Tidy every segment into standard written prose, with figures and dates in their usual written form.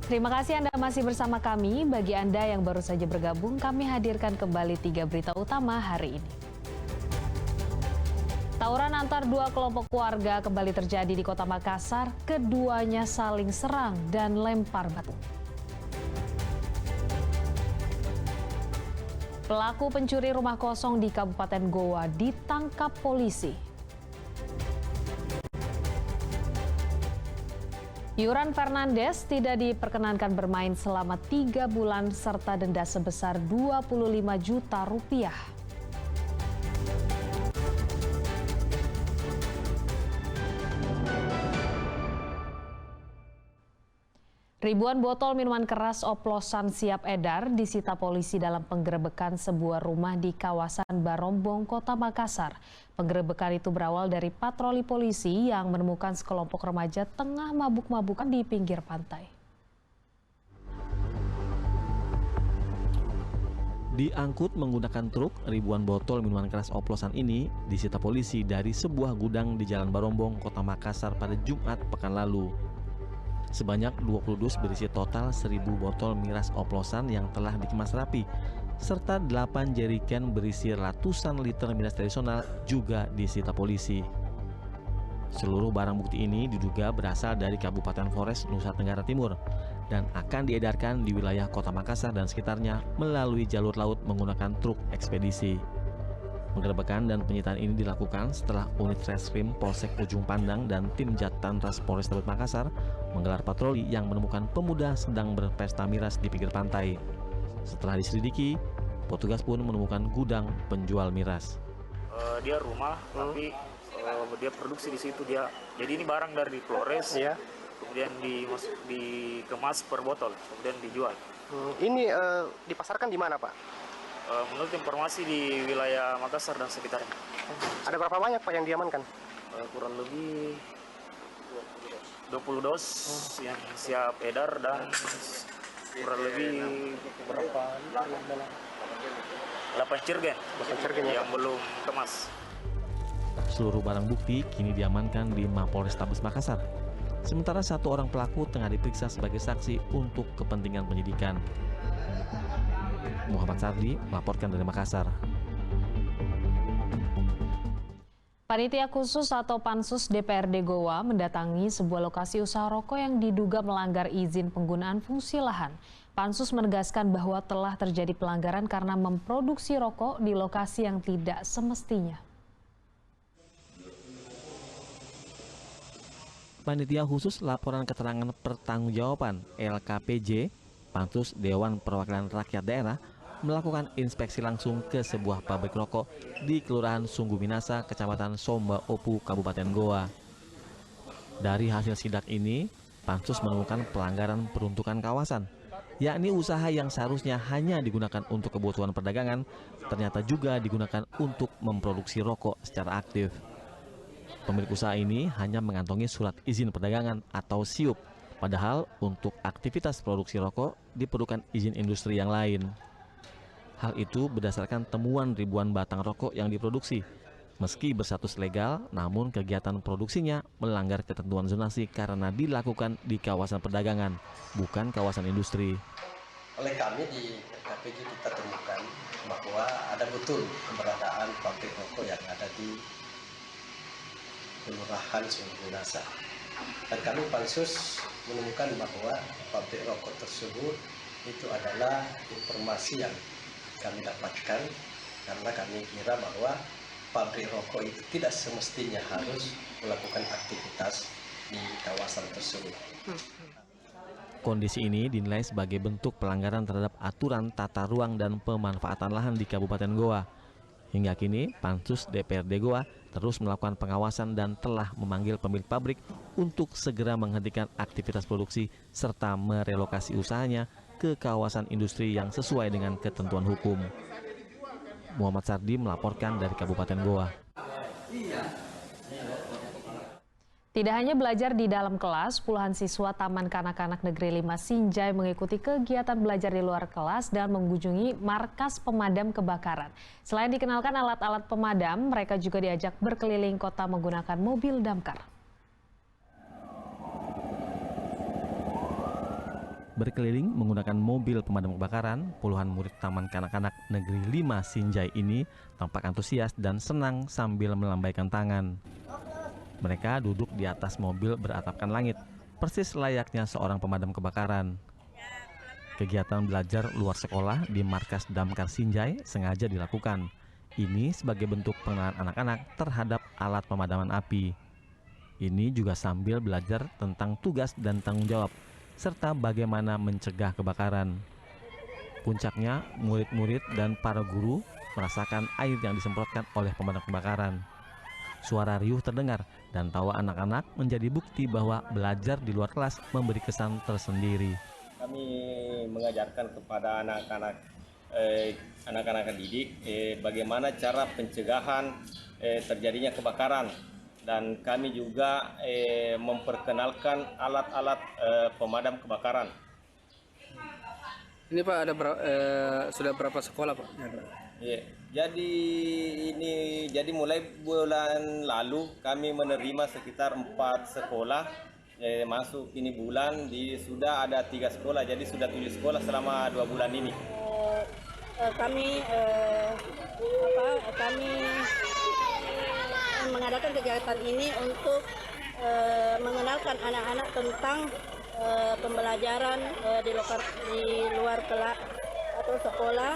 Terima kasih Anda masih bersama kami. Bagi Anda yang baru saja bergabung, kami hadirkan kembali 3 berita utama hari ini. Tawuran antar dua kelompok warga kembali terjadi di Kota Makassar. Keduanya saling serang dan lempar batu. Pelaku pencuri rumah kosong di Kabupaten Goa ditangkap polisi. Yuran Fernandes tidak diperkenankan bermain selama 3 bulan serta denda sebesar 25 juta rupiah. Ribuan botol minuman keras oplosan siap edar disita polisi dalam penggerebekan sebuah rumah di kawasan Barombong, Kota Makassar. Penggerebekan itu berawal dari patroli polisi yang menemukan sekelompok remaja tengah mabuk-mabukan di pinggir pantai. Diangkut menggunakan truk, ribuan botol minuman keras oplosan ini disita polisi dari sebuah gudang di Jalan Barombong, Kota Makassar pada Jumat pekan lalu. Sebanyak 20 dus berisi total 1.000 botol miras oplosan yang telah dikemas rapi, serta 8 jerigen berisi ratusan liter miras tradisional juga disita polisi. Seluruh barang bukti ini diduga berasal dari Kabupaten Flores, Nusa Tenggara Timur, dan akan diedarkan di wilayah Kota Makassar dan sekitarnya melalui jalur laut menggunakan truk ekspedisi. Penggerebekan dan penyitaan ini dilakukan setelah unit Reskrim Polsek Ujung Pandang dan tim Jatantras Polrestabes Makassar menggelar patroli yang menemukan pemuda sedang berpesta miras di pinggir pantai. Setelah diselidiki, petugas pun menemukan gudang penjual miras. Dia rumah, tapi dia produksi di situ dia. Jadi ini barang dari Flores, ya. Kemudian dikemas per botol, kemudian dijual. Ini dipasarkan di mana, Pak? Menurut informasi di wilayah Makassar dan sekitarnya. Ada berapa banyak, Pak, yang diamankan? Kurang lebih 20 dos yang siap edar dan kurang lebih berapa? 8 cirgen yang belum kemas. Seluruh barang bukti kini diamankan di Mapolrestabes Makassar. Sementara 1 orang pelaku tengah diperiksa sebagai saksi untuk kepentingan penyidikan. Muhammad Sardi melaporkan dari Makassar. Panitia khusus atau Pansus DPRD Goa mendatangi sebuah lokasi usaha rokok yang diduga melanggar izin penggunaan fungsi lahan. Pansus menegaskan bahwa telah terjadi pelanggaran karena memproduksi rokok di lokasi yang tidak semestinya. Panitia khusus Laporan Keterangan Pertanggungjawaban (LKPJ) Pansus Dewan Perwakilan Rakyat Daerah melakukan inspeksi langsung ke sebuah pabrik rokok di Kelurahan Sungguh Minasa, Kecamatan Somba Opu, Kabupaten Goa. Dari hasil sidak ini, Pansus menemukan pelanggaran peruntukan kawasan, yakni usaha yang seharusnya hanya digunakan untuk kebutuhan perdagangan, ternyata juga digunakan untuk memproduksi rokok secara aktif. Pemilik usaha ini hanya mengantongi surat izin perdagangan atau SIUP, padahal untuk aktivitas produksi rokok diperlukan izin industri yang lain. Hal itu berdasarkan temuan ribuan batang rokok yang diproduksi. Meski berstatus legal, namun kegiatan produksinya melanggar ketentuan zonasi karena dilakukan di kawasan perdagangan, bukan kawasan industri. Oleh kami di LKPJ kita temukan bahwa ada betul keberadaan pabrik rokok yang ada di Kelurahan Sungguh Minasa. Dan kami Pansus menemukan bahwa pabrik rokok tersebut itu adalah informasi yang kami dapatkan karena kami kira bahwa pabrik rokok itu tidak semestinya harus melakukan aktivitas di kawasan tersebut. Kondisi ini dinilai sebagai bentuk pelanggaran terhadap aturan tata ruang dan pemanfaatan lahan di Kabupaten Goa. Hingga kini, Pansus DPRD Goa terus melakukan pengawasan dan telah memanggil pemilik pabrik untuk segera menghentikan aktivitas produksi serta merelokasi usahanya ke kawasan industri yang sesuai dengan ketentuan hukum. Muhammad Sardi melaporkan dari Kabupaten Goa. Tidak hanya belajar di dalam kelas, puluhan siswa Taman Kanak-Kanak Negeri 5 Sinjai mengikuti kegiatan belajar di luar kelas dan mengunjungi markas pemadam kebakaran. Selain dikenalkan alat-alat pemadam, mereka juga diajak berkeliling kota menggunakan mobil damkar. Berkeliling menggunakan mobil pemadam kebakaran, puluhan murid Taman Kanak-kanak Negeri 5 Sinjai ini tampak antusias dan senang sambil melambaikan tangan. Mereka duduk di atas mobil beratapkan langit, persis layaknya seorang pemadam kebakaran. Kegiatan belajar luar sekolah di markas Damkar Sinjai sengaja dilakukan. Ini sebagai bentuk pengenalan anak-anak terhadap alat pemadaman api. Ini juga sambil belajar tentang tugas dan tanggung jawab, serta bagaimana mencegah kebakaran. Puncaknya, murid-murid dan para guru merasakan air yang disemprotkan oleh pemadam kebakaran. Suara riuh terdengar dan tawa anak-anak menjadi bukti bahwa belajar di luar kelas memberi kesan tersendiri. Kami mengajarkan kepada anak-anak didik bagaimana cara pencegahan terjadinya kebakaran, dan kami juga memperkenalkan alat-alat pemadam kebakaran. Ini Pak sudah berapa sekolah Pak? Ya, jadi mulai bulan lalu kami menerima sekitar 4 sekolah. Masuk ini bulan sudah ada 3 sekolah, jadi sudah 7 sekolah selama 2 bulan ini. Kami mengadakan kegiatan ini untuk mengenalkan anak-anak tentang pembelajaran di luar kelas atau sekolah,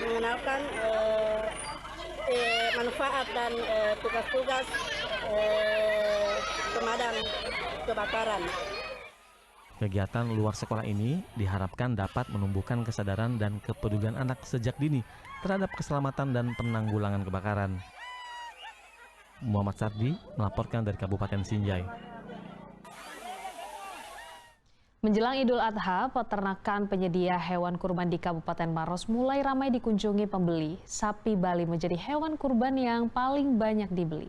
mengenalkan manfaat dan tugas-tugas pemadam kebakaran. Kegiatan luar sekolah ini diharapkan dapat menumbuhkan kesadaran dan kepedulian anak sejak dini terhadap keselamatan dan penanggulangan kebakaran. Muhammad Sardi melaporkan dari Kabupaten Sinjai. Menjelang Idul Adha, peternakan penyedia hewan kurban di Kabupaten Maros mulai ramai dikunjungi pembeli. Sapi Bali menjadi hewan kurban yang paling banyak dibeli.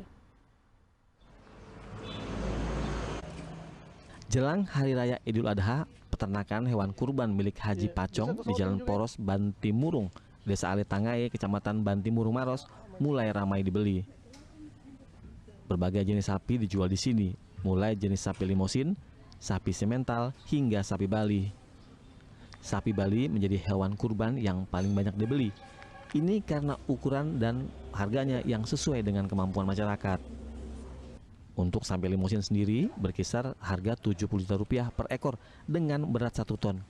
Jelang Hari Raya Idul Adha, peternakan hewan kurban milik Haji Pacong di Jalan Poros, Bantimurung, Desa Alitangae, Kecamatan Bantimurung, Maros, mulai ramai dibeli. Berbagai jenis sapi dijual di sini, mulai jenis sapi limosin, sapi semental, hingga sapi Bali. Sapi Bali menjadi hewan kurban yang paling banyak dibeli. Ini karena ukuran dan harganya yang sesuai dengan kemampuan masyarakat. Untuk sapi limosin sendiri berkisar harga Rp70 juta per ekor dengan berat 1 ton.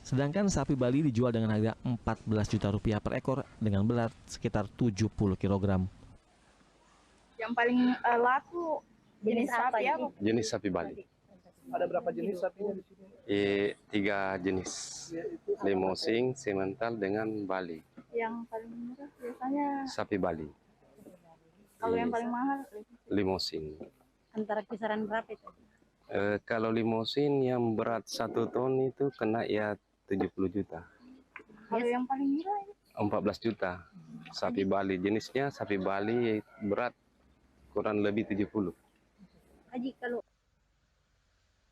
Sedangkan sapi Bali dijual dengan harga Rp14 juta per ekor dengan berat sekitar 70 kg. Yang paling laku jenis sapi apa? Jenis sapi Bali. Ada berapa jenis sapinya di sini? 3 jenis. Limousin, semental dengan Bali. Yang paling murah biasanya Sapi Bali. Kalau yang paling mahal? Limousin. Antara kisaran berapa itu? Kalau limousin yang berat 1 ton itu kena ya 70 juta. Kalau yang paling murah ini? 14 juta. Sapi Bali, jenisnya sapi Bali berat kurang lebih 70. Haji, kalau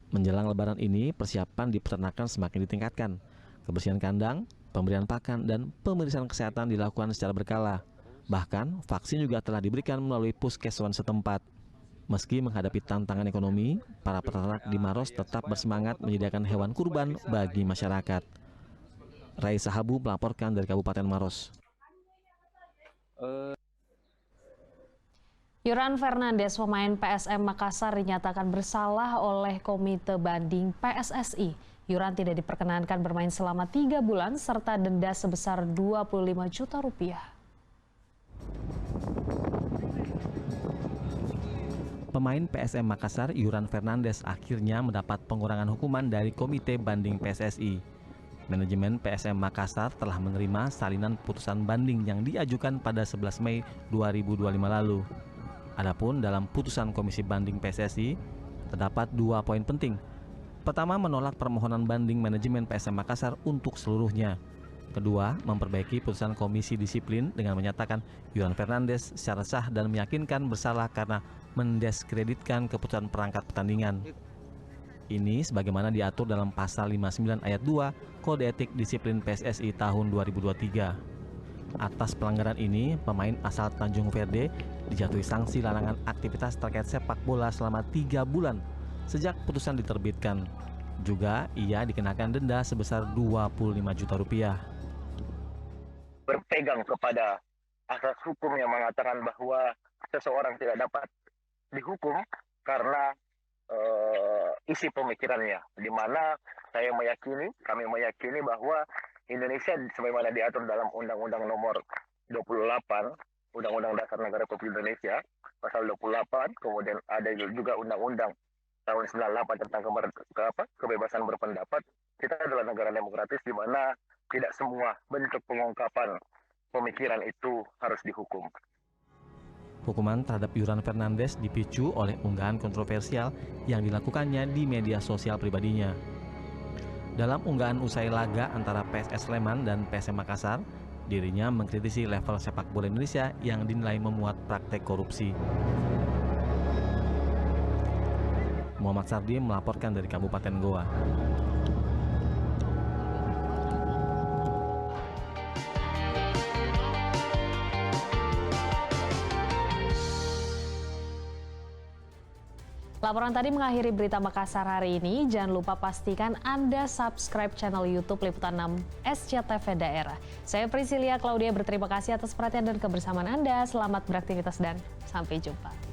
Menjelang Lebaran ini, persiapan di peternakan semakin ditingkatkan. Kebersihan kandang, pemberian pakan, dan pemeriksaan kesehatan dilakukan secara berkala. Bahkan, vaksin juga telah diberikan melalui puskeswan setempat. Meski menghadapi tantangan ekonomi, para peternak di Maros tetap bersemangat menyediakan hewan kurban bagi masyarakat. Raisa Habu melaporkan dari Kabupaten Maros. Yuran Fernandes, pemain PSM Makassar, dinyatakan bersalah oleh Komite Banding PSSI. Yuran tidak diperkenankan bermain selama 3 bulan serta denda sebesar Rp25 juta. Pemain PSM Makassar, Yuran Fernandes, akhirnya mendapat pengurangan hukuman dari Komite Banding PSSI. Manajemen PSM Makassar telah menerima salinan putusan banding yang diajukan pada 11 Mei 2025 lalu. Adapun dalam putusan Komisi Banding PSSI, terdapat 2 poin penting. Pertama, menolak permohonan banding manajemen PSM Makassar untuk seluruhnya. Kedua, memperbaiki putusan Komisi Disiplin dengan menyatakan Yuran Fernandes secara sah dan meyakinkan bersalah karena mendiskreditkan keputusan perangkat pertandingan. Ini sebagaimana diatur dalam pasal 59 ayat 2 Kode Etik Disiplin PSSI tahun 2023. Atas pelanggaran ini, pemain asal Tanjung Verde dijatuhi sanksi larangan aktivitas terkait sepak bola selama 3 bulan sejak putusan diterbitkan. Juga ia dikenakan denda sebesar 25 juta rupiah. Berpegang kepada asas hukum yang mengatakan bahwa seseorang tidak dapat dihukum karena isi pemikirannya, di mana kami meyakini bahwa Indonesia sebagaimana diatur dalam Undang-Undang Nomor 28 Undang-Undang Dasar Negara Republik Indonesia pasal 28, kemudian ada juga Undang-Undang tahun 98 tentang kebebasan berpendapat. Kita adalah negara demokratis di mana tidak semua bentuk pengungkapan pemikiran itu harus dihukum. Hukuman terhadap Yuran Fernandes dipicu oleh unggahan kontroversial yang dilakukannya di media sosial pribadinya. Dalam unggahan usai laga antara PSS Sleman dan PSM Makassar, dirinya mengkritisi level sepak bola Indonesia yang dinilai memuat praktek korupsi. Muhammad Sardi melaporkan dari Kabupaten Goa. Laporan tadi mengakhiri berita Makassar hari ini. Jangan lupa pastikan Anda subscribe channel YouTube Liputan 6 SCTV Daerah. Saya Priscilia Claudia berterima kasih atas perhatian dan kebersamaan Anda. Selamat beraktivitas dan sampai jumpa.